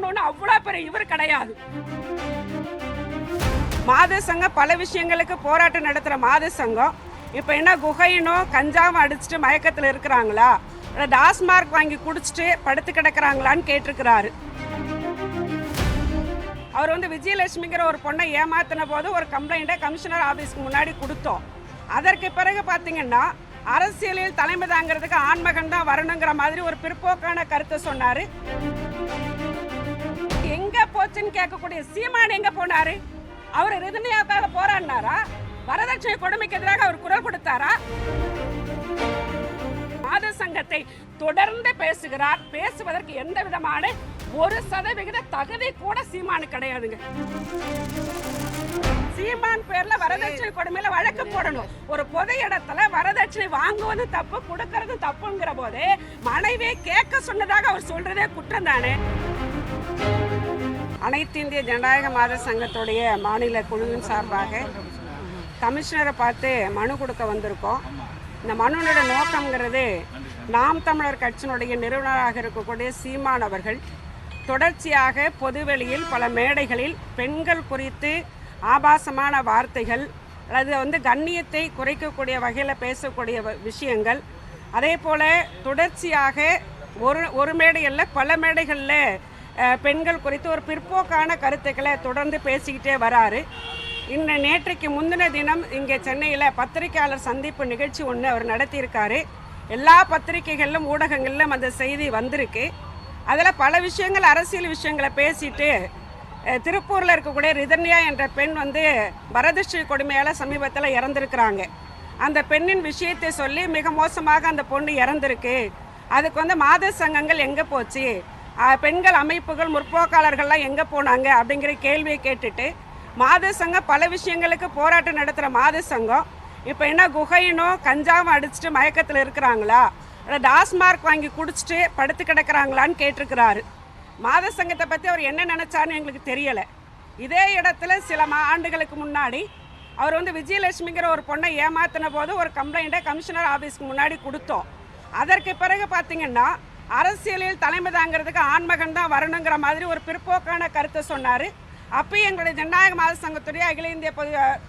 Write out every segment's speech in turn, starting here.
ஒன்றும் அவ்வளோ பெரிய இவர் கிடையாது. மாத சங்கம் பல விஷயங்களுக்கு போராட்டம் நடத்துகிற மாத சங்கம் இப்போ என்ன குகையினும் கஞ்சாவும் அடிச்சுட்டு மயக்கத்தில் இருக்கிறாங்களா, டாஸ்மார்க் வாங்கி குடிச்சிட்டு படுத்து கிடக்கிறாங்களான்னு கேட்டிருக்கிறாரு. அவர் வந்து விஜயலட்சுமிங்கிற ஒரு பொண்ணை ஏமாத்தின போது ஒரு கம்ப்ளைண்ட்டை கமிஷனர் ஆஃபீஸ்க்கு முன்னாடி கொடுத்தோம். அதற்கு பிறகு பார்த்தீங்கன்னா அரசியலில் தலைமை தாங்கிறதுக்கு ஆண்மகன் தான் வரணுங்கிற மாதிரி ஒரு பிற்போக்கான கருத்தை சொன்னார். எங்கே போச்சுன்னு கேட்கக்கூடிய சீமான் எங்கே போனார்? அவர் ரிதன்யாவுக்காக போராடினாரா? வரதட்சணை கொடுமைக்கு எதிராக அவர் குரல் கொடுத்தாரா? மாத சங்கத்தை தொடர்ந்து பேசுகிறார். பேசுவதற்கு எந்த விதமான 1% தகுதி கூட சீமானு கிடையாதுங்க. சீமான் பேர்ல வரதட்சணை கொடுமையில வழக்கு போடணும். ஒரு பொது இடத்துல வரதட்சணை வாங்குவது தப்பு, கொடுக்கறது தப்புங்கிற போது மனைவியை கேட்க சொன்னதாக அவர் சொல்றதே குற்றம் தானே. அனைத்து இந்திய ஜனநாயக மாத சங்கத்துடைய மாநில குழுவின் சார்பாக கமிஷனரை பார்த்து மனு கொடுக்க வந்திருக்கோம். இந்த மனுவோட நோக்கங்கிறது நாம் தமிழர் கட்சியினுடைய நிறுவனராக இருக்கக்கூடிய சீமான் அவர்கள் தொடர்ச்சியாக பொதுவெளியில் பல மேடைகளில் பெண்கள் குறித்து ஆபாசமான வார்த்தைகள் அல்லது கண்ணியத்தை குறைக்கக்கூடிய வகையில் பேசக்கூடிய விஷயங்கள், அதே போல் தொடர்ச்சியாக ஒரு மேடைகளில் பல மேடைகளில் பெண்கள் குறித்து ஒரு பிற்போக்கான கருத்துக்களை தொடர்ந்து பேசிக்கிட்டே வராரு. நேற்றைக்கு முந்தின தினம் இங்கே சென்னையில் பத்திரிகையாளர் சந்திப்பு நிகழ்ச்சி ஒன்று அவர் நடத்தியிருக்காரு. எல்லா பத்திரிகைகளிலும் ஊடகங்களிலும் அந்த செய்தி வந்திருக்கு. அதில் பல விஷயங்கள் அரசியல் விஷயங்களை பேசிட்டு திருப்பூரில் இருக்கக்கூடிய ரிதன்யா என்ற பெண் வரதட்சணை கொடுமையால் சமீபத்தில் இறந்துருக்கிறாங்க. அந்த பெண்ணின் விஷயத்தை சொல்லி மிக மோசமாக அந்த பொண்ணு இறந்துருக்கு. அதுக்கு மாத சங்கங்கள் எங்கே போச்சு, பெண்கள் அமைப்புகள் முற்போக்காளர்கள்லாம் எங்கே போனாங்க அப்படிங்கிற கேள்வியை கேட்டுட்டு மாத சங்கம் பல விஷயங்களுக்கு போராட்டம் நடத்துகிற மாத சங்கம் இப்போ என்ன குகையினும் கஞ்சாவும் அடிச்சுட்டு மயக்கத்தில் இருக்கிறாங்களா, டாஸ்மார்க் வாங்கி குடிச்சிட்டு படுத்து கிடக்கிறாங்களான்னு கேட்டிருக்கிறாரு. மாத சங்கத்தை பற்றி அவர் என்ன நினச்சாருன்னு எங்களுக்கு தெரியலை. இதே இடத்துல சில ஆண்டுகளுக்கு முன்னாடி அவர் விஜயலட்சுமிங்கிற ஒரு பொண்ணை ஏமாத்தின போது ஒரு கம்ப்ளைண்ட்டை கமிஷனர் ஆஃபீஸ்க்கு முன்னாடி கொடுத்தோம். அதற்கு பிறகு பார்த்தீங்கன்னா அரசியலில் தலைமை தாங்கிறதுக்கு ஆண்மகன் தான் வரணுங்கிற மாதிரி ஒரு பிற்போக்கான கருத்தை சொன்னார். அப்பயும் எங்களுடைய ஜனநாயக மாத சங்கத்துடைய அகில இந்திய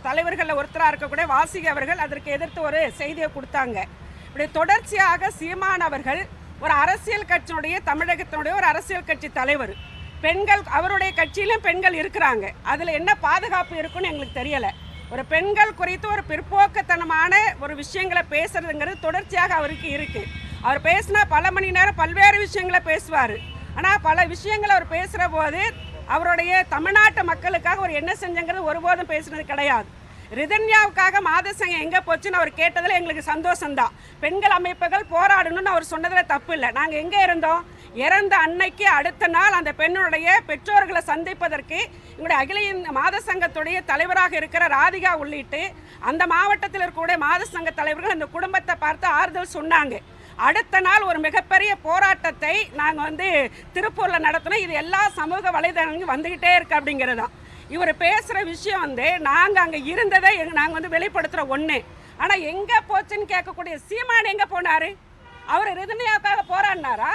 தலைவர்களில் ஒருத்தராக இருக்கக்கூடிய வாசிக அவர்கள் அதற்கு எதிர்த்து ஒரு செய்தியை கொடுத்தாங்க. இப்படி தொடர்ச்சியாக சீமான் அவர்கள் ஒரு அரசியல் கட்சியினுடைய தமிழகத்தினுடைய ஒரு அரசியல் கட்சி தலைவர், பெண்கள் அவருடைய கட்சியிலும் பெண்கள் இருக்கிறாங்க, அதில் என்ன பாதுகாப்பு இருக்குன்னு எங்களுக்கு தெரியலை. ஒரு பெண்கள் குறித்து ஒரு பிற்போக்குத்தனமான ஒரு விஷயங்களை பேசுறதுங்கிறது தொடர்ச்சியாக அவருக்கு இருக்குது. அவர் பேசினா பல மணி நேரம் பல்வேறு விஷயங்களை பேசுவார். ஆனால் பல விஷயங்களை அவர் பேசுகிற போது அவருடைய தமிழ்நாட்டு மக்களுக்காக அவர் என்ன செஞ்சங்கிறது ஒருபோதும் பேசுனது கிடையாது. ரிதன்யாவுக்காக மாத சங்கம் எங்கே போச்சுன்னு அவர் கேட்டதில் எங்களுக்கு சந்தோஷம்தான். பெண்கள் அமைப்புகள் போராடணும்னு அவர் சொன்னதில் தப்பு இல்லை. நாங்கள் எங்கே இருந்தோம்? இறந்த அன்னைக்கு அடுத்த நாள் அந்த பெண்ணுடைய பெற்றோர்களை சந்திப்பதற்கு எங்களுடைய அகில இந்திய மாத சங்கத்துடைய தலைவராக இருக்கிற ராதிகா உள்ளிட்டு அந்த மாவட்டத்தில் இருக்கக்கூடிய மாத சங்க தலைவர்கள் அந்த குடும்பத்தை பார்த்து ஆறுதல் சொன்னாங்க. அடுத்த நாள் ஒரு மிகப்பெரிய போராட்டத்தை நாங்கள் திருப்பூரில் நடத்தினோம். இது எல்லா சமூக வலைதளங்களும் வந்துக்கிட்டே இருக்கு அப்படிங்கிறது தான். இவர் பேசுகிற விஷயம் நாங்கள் அங்கே இருந்ததை நாங்கள் வெளிப்படுத்துகிற ஒன்று. ஆனால் எங்கே போச்சுன்னு கேட்கக்கூடிய சீமான் எங்கே போனார்? அவர் ரிதன்யாவுக்காக போராடினாரா?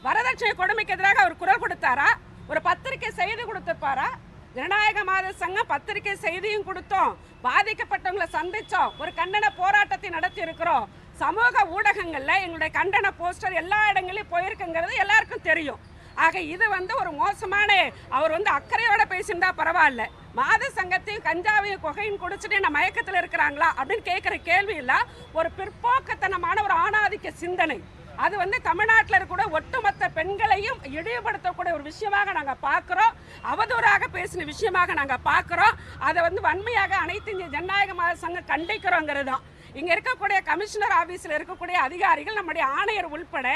வரதட்சணை கொடுமைக்கு எதிராக அவர் குரல் கொடுத்தாரா? ஒரு பத்திரிகை செய்தி கொடுத்துருப்பாரா? ஜனநாயக மாத சங்கம் பத்திரிகை செய்தியும் கொடுத்தோம், பாதிக்கப்பட்டவங்களை சந்தித்தோம், ஒரு கண்டன போராட்டத்தை நடத்தி இருக்கிறோம். சமூக ஊடகங்களில் எங்களுடைய கண்டன போஸ்டர் எல்லா இடங்களையும் போயிருக்குங்கிறது எல்லாருக்கும் தெரியும். ஆக இது ஒரு மோசமான அவர் அக்கறையோட பேசியிருந்தா பரவாயில்ல. மாத சங்கத்தையும் கஞ்சாவையும் குகையும் குடிச்சுட்டு என்ன மயக்கத்தில் இருக்கிறாங்களா அப்படின்னு கேட்குற கேள்வி இல்லை. ஒரு பிற்போக்குத்தனமான ஒரு ஆணாதிக்க சிந்தனை அது தமிழ்நாட்டில் இருக்கக்கூடிய ஒட்டுமொத்த பெண்களையும் இழிவுபடுத்தக்கூடிய ஒரு விஷயமாக நாங்கள் பார்க்குறோம். அவதூறாக பேசின விஷயமாக நாங்கள் பார்க்குறோம். அதை வன்மையாக அனைத்து இந்திய ஜனநாயக மாத சங்கம் கண்டிக்கிறோங்கிறது தான். இங்கே இருக்கக்கூடிய கமிஷனர் ஆஃபீஸில் இருக்கக்கூடிய அதிகாரிகள் நம்முடைய ஆணையர் உள்பட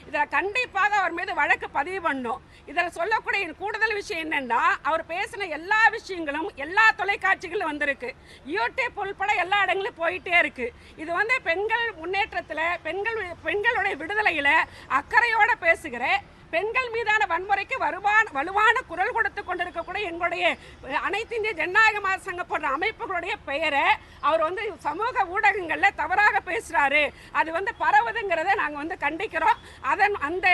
இதில் கண்டிப்பாக அவர் மீது வழக்கு பதிவு பண்ணணும். இதில் சொல்லக்கூடிய கூடுதல் விஷயம் என்னென்னா, அவர் பேசின எல்லா விஷயங்களும் எல்லா தொலைக்காட்சிகளும் வந்திருக்கு, யூடியூப் உள்பட எல்லா இடங்களும் போயிட்டே இருக்கு. இது பெண்கள் முன்னேற்றத்தில் பெண்களுடைய விடுதலையில் அக்கறையோடு பேசுகிற பெண்கள் மீதான வன்முறைக்கு வலுவான குரல் கொடுத்து கொண்டிருக்கக்கூடிய எங்களுடைய அனைத்து இந்திய ஜனநாயக மாத சங்கம் போன்ற அமைப்புகளுடைய பெயரை அவர் சமூக ஊடகங்களில் தவறாக பேசுகிறாரு. அது பரவுதுங்கிறத நாங்கள் கண்டிக்கிறோம். அந்த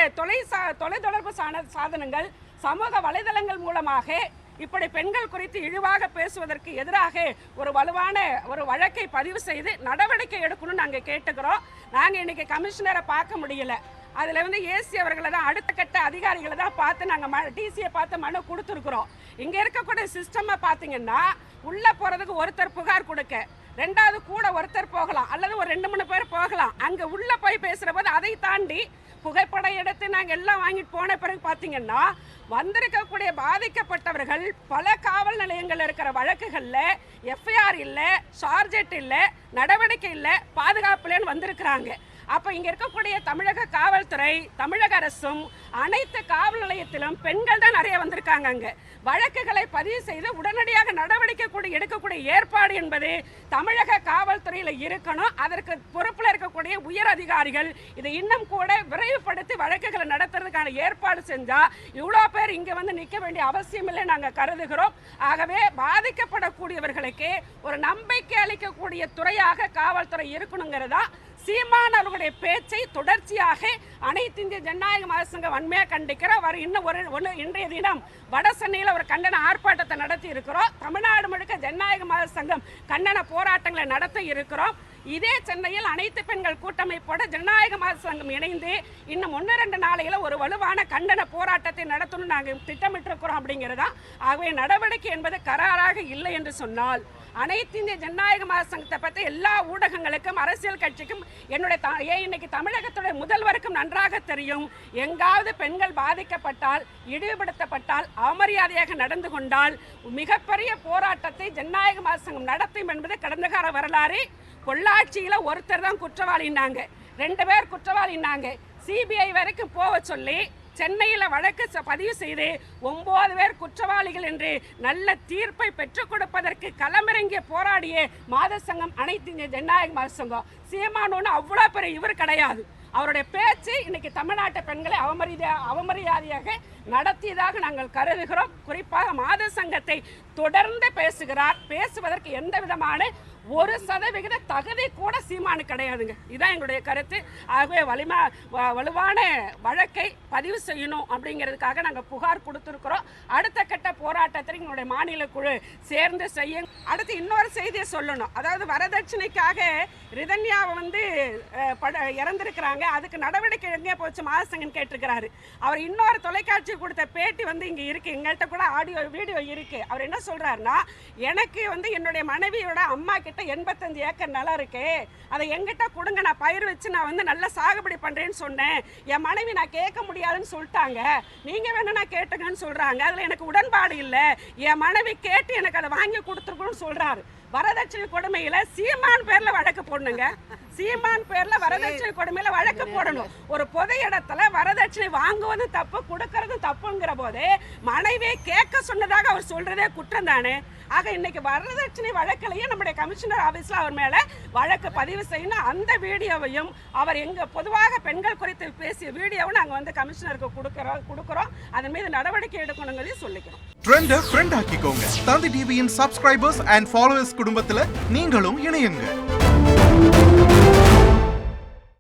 தொலைத்தொடர்பு சாதனங்கள் சமூக வலைதளங்கள் மூலமாக இப்படி பெண்கள் குறித்து இழிவாக பேசுவதற்கு எதிராக ஒரு வலுவான ஒரு வழக்கை பதிவு செய்து நடவடிக்கை எடுக்கணும்னு நாங்கள் கேட்டுக்கிறோம். நாங்கள் இன்னைக்கு கமிஷனரை பார்க்க முடியல. அதில் வந்து ஏசி அவர்களை தான் அடுத்த கட்ட அதிகாரிகளை தான் பார்த்து நாங்கள் டிசியை பார்த்து மனு கொடுத்துருக்குறோம். இங்கே இருக்கக்கூடிய சிஸ்டமை பார்த்தீங்கன்னா உள்ளே போகிறதுக்கு ஒருத்தர் புகார் கொடுக்க, ரெண்டாவது கூட ஒருத்தர் போகலாம் அல்லது ஒரு 2-3 பேர் போகலாம். அங்கே உள்ளே போய் பேசுகிற போது அதை தாண்டி புகைப்படம் எடுத்து நாங்கள் எல்லாம் வாங்கிட்டு போன பிறகு பார்த்தீங்கன்னா வந்திருக்கக்கூடிய பாதிக்கப்பட்டவர்கள் பல காவல் நிலையங்கள் இருக்கிற வழக்குகளில் எஃப்ஐஆர் இல்லை, சார்ஜெட் இல்லை, நடவடிக்கை இல்லை, பாதுகாப்புலன்னு வந்திருக்கிறாங்க. அப்போ இங்கே இருக்கக்கூடிய தமிழக காவல்துறை, தமிழக அரசும் அனைத்து காவல் நிலையத்திலும் பெண்கள் தான் நிறைய வந்திருக்காங்க. அங்கே வழக்குகளை பதிவு செய்து உடனடியாக நடவடிக்கை கூட எடுக்கக்கூடிய ஏற்பாடு என்பது தமிழக காவல்துறையில் இருக்கணும். அதற்கு பொறுப்பில் இருக்கக்கூடிய உயர் அதிகாரிகள் இதை இன்னும் கூட விரைவுபடுத்தி வழக்குகளை நடத்துறதுக்கான ஏற்பாடு செஞ்சால் இவ்வளோ பேர் இங்கே வந்து நிற்க வேண்டிய அவசியம் இல்லை நாங்கள் கருதுகிறோம். ஆகவே பாதிக்கப்படக்கூடியவர்களுக்கு ஒரு நம்பிக்கை அளிக்கக்கூடிய துறையாக காவல்துறை இருக்கணுங்கிறதா சீமான் அவர்களுடைய பேச்சை தொடர்ச்சியாக அனைத்து இந்திய ஜனநாயக மகாசங்கம் வன்மையாக கண்டிக்கிறோம். இன்றைய தினம் வட சென்னையில் ஒரு கண்டன ஆர்ப்பாட்டத்தை நடத்தி இருக்கிறோம். தமிழ்நாடு முழுக்க ஜனநாயக மகாசங்கம் கண்டன போராட்டங்களை நடத்த இருக்கிறோம். இதே சென்னையில் அனைத்து பெண்கள் கூட்டமைப்போட ஜனநாயக மகாசங்கம் இணைந்து இன்னும் 1-2 நாளையில் ஒரு வலுவான கண்டன போராட்டத்தை நடத்தணும்னு நாங்கள் திட்டமிட்டிருக்கிறோம் அப்படிங்கிறதா. ஆகவே நடவடிக்கை என்பது கராராக இல்லை என்று சொன்னால் அனைத்து இந்திய ஜனநாயக மகாசங்கத்தை பற்றி எல்லா ஊடகங்களுக்கும் அரசியல் கட்சிக்கும் இன்னைக்கு தமிழகத்துடைய முதல்வருக்கும் நன்றாக தெரியும். எங்காவது பெண்கள் பாதிக்கப்பட்டால், இழிவுபடுத்தப்பட்டால், அவமரியாதையாக நடந்து கொண்டால் மிகப்பெரிய போராட்டத்தை ஜனநாயக மகாசங்கம் நடத்தும் என்பது கடந்த கால வரலாறு. பொள்ளாச்சியில் ஒருத்தர் தான் குற்றவாளினாங்க, 2 பேர் குற்றவாளினாங்க. சிபிஐ வரைக்கும் போக சொல்லி சென்னையில் வழக்கு பதிவு செய்து 9 பேர் குற்றவாளிகள் என்று நல்ல தீர்ப்பை பெற்றுக் கொடுப்பதற்கு களமிறங்கிய போராடிய மாத சங்கம் அனைத்து இந்திய ஜனநாயக மாத சங்கம். சீமானோன்னு அவ்வளோ பெரிய இவர் கிடையாது. அவருடைய பேச்சு இன்னைக்கு தமிழ்நாட்டு பெண்களை அவமரியாதையாக நடத்தியதாக நாங்கள் கருதுகிறோம். குறிப்பாக மாத சங்கத்தை தொடர்ந்து பேசுகிறார். பேசுவதற்கு எந்த விதமான 1% தகுதி கூட சீமானு கிடையாதுங்க. இதுதான் எங்களுடைய கருத்து. ஆகவே வலுவான வழக்கை பதிவு செய்யணும் அப்படிங்கிறதுக்காக நாங்கள் புகார் கொடுத்துருக்குறோம். அடுத்த கட்ட போராட்டத்தில் எங்களுடைய மாநில குழு சேர்ந்து செய்ய. அடுத்து இன்னொரு செய்தியை சொல்லணும். அதாவது வரதட்சணைக்காக ரிதன்யாவை வந்து இறந்திருக்கிறாங்க. அதுக்கு நடவடிக்கை எங்கே போச்சு மாதசங்கன் கேட்டிருக்கிறாரு. அவர் இன்னொரு தொலைக்காட்சி கொடுத்த பேட்டி வந்து இங்கே இருக்கு, எங்கள்கிட்ட கூட ஆடியோ வீடியோ இருக்கு. அவர் என்ன சொல்றாருன்னா, எனக்கு வந்து என்னுடைய மனைவியோட அம்மா கிட்ட 85 ஏக்கர் நிலம் இருக்கு, அதை எங்கிட்ட கொடுங்க, நான் பயிர் வச்சு நான் வந்து நல்ல சாகுபடி பண்றேன்னு சொன்னேன். என் மனைவி நான் கேட்க முடியாதுன்னு சொல்லிட்டாங்க, நீங்க வேணும்னா கேட்டுங்கன்னு சொல்றாங்க. அதுல எனக்கு உடன்பாடு இல்லை, என் மனைவி கேட்டு எனக்கு அதை வாங்கி கொடுத்துருக்கணும்னு சொல்றாரு. வரதட்சணை கொடுமையில சீமான் பேர்ல வழக்கு போடணுங்க. சீமான் பேர்ல வரதட்சணை கொடுமையில வழக்கு போடணும். ஒரு பொது இடத்துல வரதட்சணை வாங்குவதும் தப்பு, கொடுக்கறதும் தப்புங்கிற போது மனைவியை கேட்க சொன்னதாக அவர் சொல்றதே குற்றம் தானே. ஆக இன்னைக்கு வரதட்சணை வழக்கிலேயே நம்முடைய கமிஷனர் ஆபீஸ்ல அவர் மேல வழக்கு பதிவு செய்யணும். அந்த வீடியோவையும் அவர் எங்க பொதுவாக பெண்கள் குறித்து பேசிய வீடியோவும் நாங்க வந்து கமிஷனருக்கு கொடுக்கிறோம். அதன் மீது நடவடிக்கை எடுக்கணுங்கிறதையும் சொல்லிக்கிறோம். ட்ரெண்டை ஃப்ரெண்ட் ஆக்கிக்கோங்க. தந்தி டிவியின் சப்ஸ்கிரைபர்ஸ் அண்ட் ஃபாலோவர்ஸ் குடும்பத்துல நீங்களும் இணையுங்க.